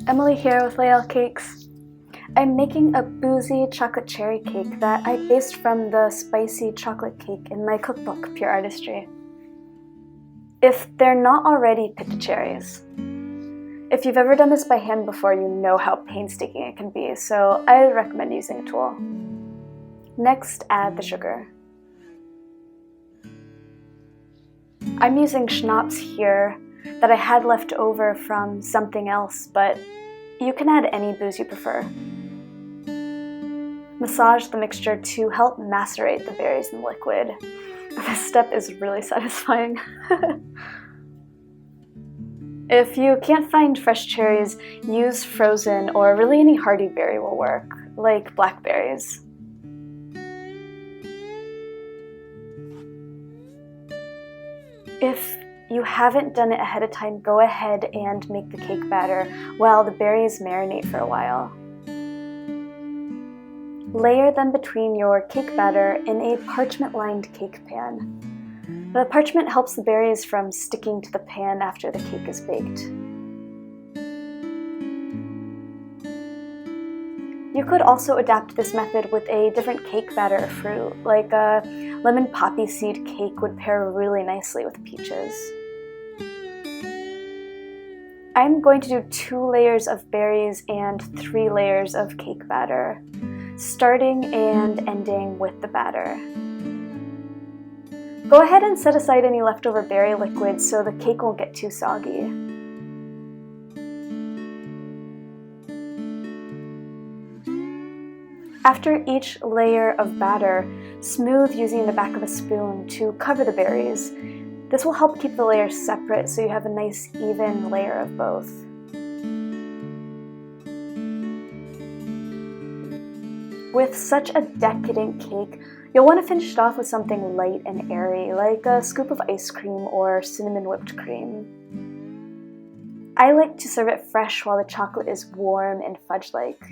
Emily here with Layel Cakes. I'm making a Boozy chocolate cherry cake that I based from the spicy chocolate cake in my cookbook, Pure Artistry. If they're not already picked cherries. If you've ever done this by hand before, you know how painstaking it can be, so I recommend using a tool. Next, add the sugar. I'm using schnapps here that I had left over from something else, but you can add any booze you prefer. Massage the mixture to help macerate the berries in the liquid. This step is really satisfying. If you can't find fresh cherries, use frozen or really any hardy berry will work, like blackberries. If you haven't done it ahead of time, go ahead and make the cake batter while the berries marinate for a while. Layer them between your cake batter in a parchment-lined cake pan. The parchment helps the berries from sticking to the pan after the cake is baked. You could also adapt this method with a different cake batter or fruit, like a lemon poppy seed cake would pair really nicely with peaches. I'm going to do 2 layers of berries and 3 layers of cake batter, starting and ending with the batter. Go ahead and set aside any leftover berry liquid so the cake won't get too soggy. After each layer of batter, smooth using the back of a spoon to cover the berries. This will help keep the layers separate so you have a nice even layer of both. With such a decadent cake, you'll want to finish it off with something light and airy, like a scoop of ice cream or cinnamon whipped cream. I like to serve it fresh while the chocolate is warm and fudge-like.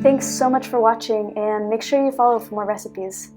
Thanks so much for watching, and make sure you follow for more recipes.